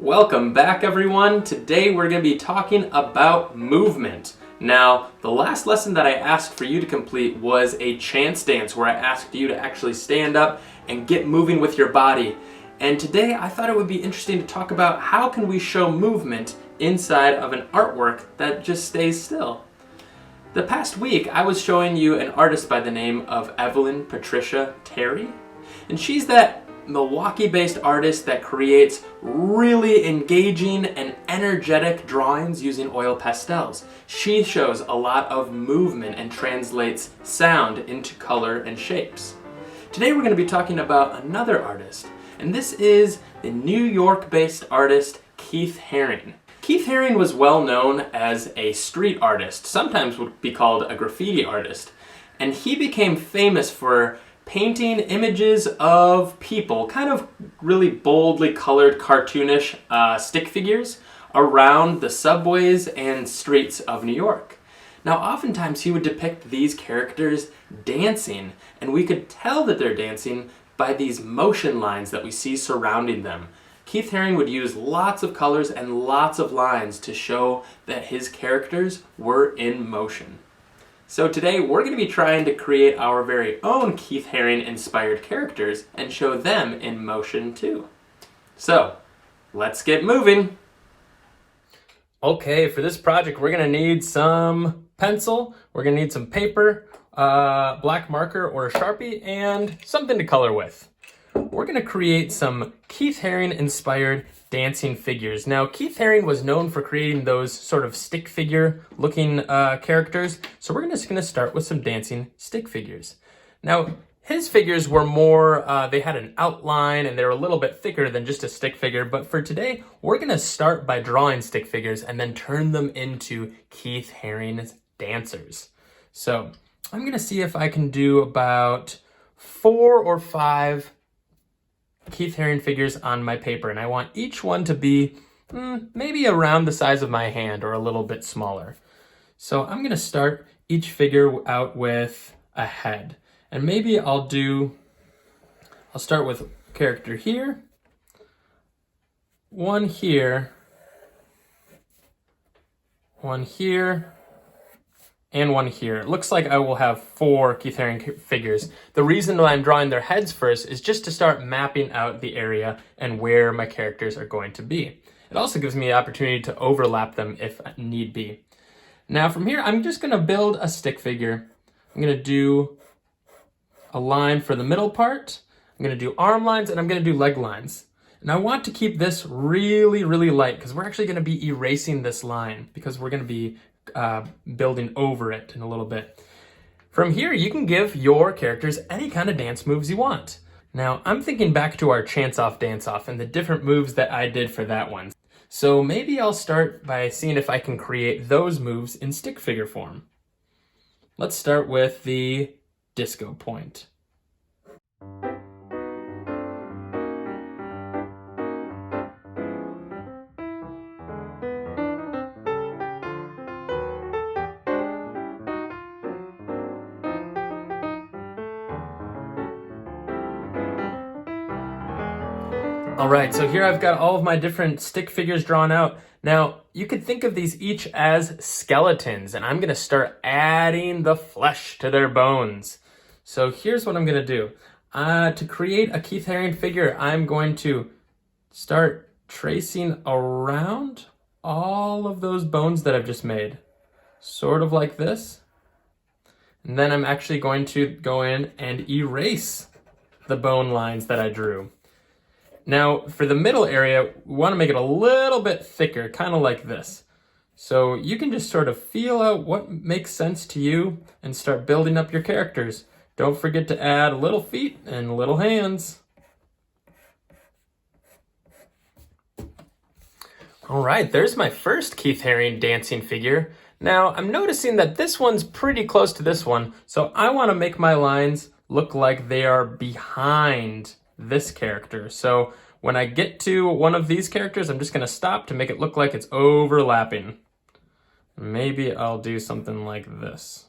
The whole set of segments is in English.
Welcome back, everyone. Today we're going to be talking about movement. Now, the last lesson that I asked for you to complete was a chance dance where I asked you to actually stand up and get moving with your body. And today I thought it would be interesting to talk about how can we show movement inside of an artwork that just stays still. The past week I was showing you an artist by the name of Evelyn Patricia Terry, and she's that Milwaukee-based artist that creates really engaging and energetic drawings using oil pastels. She shows a lot of movement and translates sound into color and shapes. Today we're going to be talking about another artist, and this is the New York-based artist Keith Haring. Keith Haring was well known as a street artist, sometimes would be called a graffiti artist, and he became famous for painting images of people, kind of really boldly colored, cartoonish stick figures around the subways and streets of New York. Now, oftentimes he would depict these characters dancing, and we could tell that they're dancing by these motion lines that we see surrounding them. Keith Haring would use lots of colors and lots of lines to show that his characters were in motion. So today we're going to be trying to create our very own Keith Haring inspired characters and show them in motion too. So let's get moving. Okay, for this project we're going to need some pencil, we're going to need some paper, black marker or a Sharpie, and something to color with. We're going to create some Keith Haring inspired dancing figures. Now, Keith Haring was known for creating those sort of stick figure looking characters, so we're just going to start with some dancing stick figures. Now, his figures were more, they had an outline and they're a little bit thicker than just a stick figure, but for today, we're going to start by drawing stick figures and then turn them into Keith Haring's dancers. So, I'm going to see if I can do about 4 or 5 Keith Haring figures on my paper, and I want each one to be maybe around the size of my hand or a little bit smaller. So I'm going to start each figure out with a head, and maybe I'll start with a character here, one here, one here, and one here. It looks like I will have 4 Keith Haring figures. The reason that I'm drawing their heads first is just to start mapping out the area and where my characters are going to be. It also gives me the opportunity to overlap them if need be. Now from here, I'm just going to build a stick figure. I'm going to do a line for the middle part. I'm going to do arm lines, and I'm going to do leg lines. And I want to keep this really, really light because we're actually going to be erasing this line because we're going to be building over it in a little bit. From here, you can give your characters any kind of dance moves you want. Now, I'm thinking back to our Chance Off Dance Off and the different moves that I did for that one. So maybe I'll start by seeing if I can create those moves in stick figure form. Let's start with the disco point. All right, so here I've got all of my different stick figures drawn out. Now, you could think of these each as skeletons, and I'm going to start adding the flesh to their bones. So here's what I'm going to do. To create a Keith Haring figure, I'm going to start tracing around all of those bones that I've just made, sort of like this. And then I'm actually going to go in and erase the bone lines that I drew. Now, for the middle area, we want to make it a little bit thicker, kind of like this. So you can just sort of feel out what makes sense to you and start building up your characters. Don't forget to add little feet and little hands. All right, there's my first Keith Haring dancing figure. Now, I'm noticing that this one's pretty close to this one, so I want to make my lines look like they are behind this character. So when I get to one of these characters, I'm just going to stop to make it look like it's overlapping. Maybe I'll do something like this.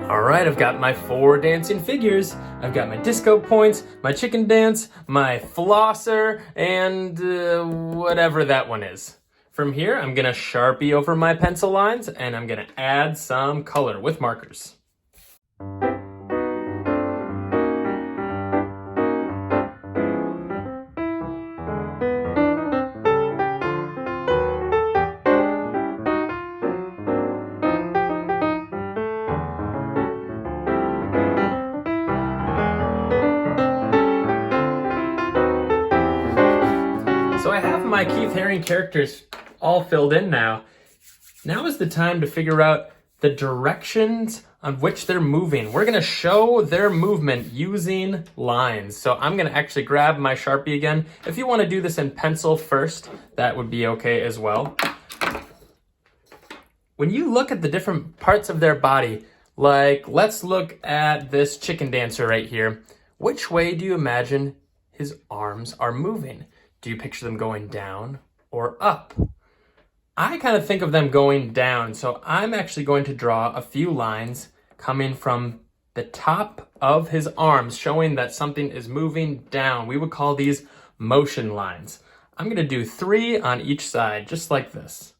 All right, I've got my 4 dancing figures. I've got my disco points, my chicken dance, my flosser, and whatever that one is. From here, I'm gonna Sharpie over my pencil lines and I'm gonna add some color with markers. So I have my Keith Haring characters all filled in now. Now is the time to figure out the directions on which they're moving. We're gonna show their movement using lines. So I'm gonna actually grab my Sharpie again. If you wanna do this in pencil first, that would be okay as well. When you look at the different parts of their body, like let's look at this chicken dancer right here. Which way do you imagine his arms are moving? Do you picture them going down or up? I kind of think of them going down, so I'm actually going to draw a few lines coming from the top of his arms, showing that something is moving down. We would call these motion lines. I'm going to do 3 on each side, just like this.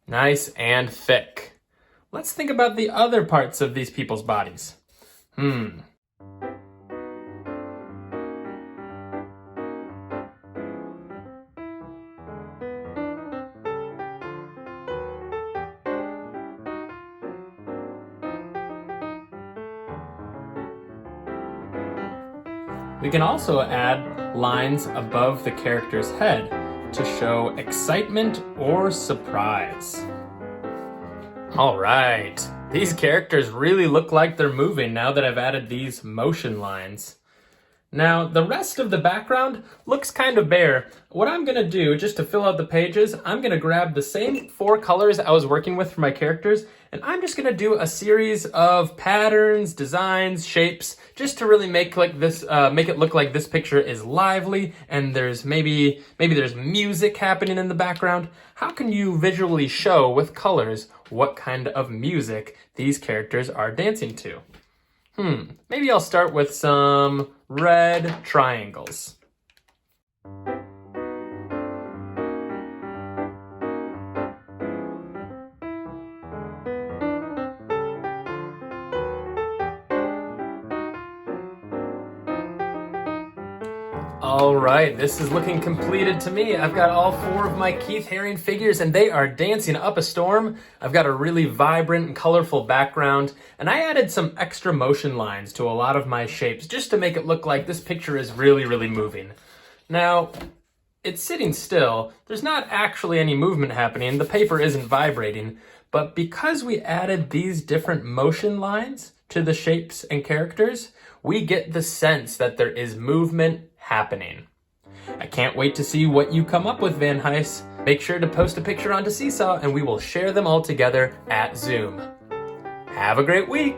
Nice and thick. Let's think about the other parts of these people's bodies. We can also add lines above the character's head to show excitement or surprise. All right, these characters really look like they're moving now that I've added these motion lines. Now, the rest of the background looks kind of bare. What I'm gonna do, just to fill out the pages, I'm gonna grab the same 4 colors I was working with for my characters, and I'm just gonna do a series of patterns, designs, shapes, just to really make it look like this picture is lively, and there's maybe there's music happening in the background. How can you visually show with colors what kind of music these characters are dancing to? Maybe I'll start with some red triangles. All right, this is looking completed to me. I've got all 4 of my Keith Haring figures and they are dancing up a storm. I've got a really vibrant and colorful background, and I added some extra motion lines to a lot of my shapes just to make it look like this picture is really, really moving. Now, it's sitting still. There's not actually any movement happening. The paper isn't vibrating, but because we added these different motion lines to the shapes and characters, we get the sense that there is movement happening. I can't wait to see what you come up with, Van Heis. Make sure to post a picture onto Seesaw and we will share them all together at Zoom. Have a great week!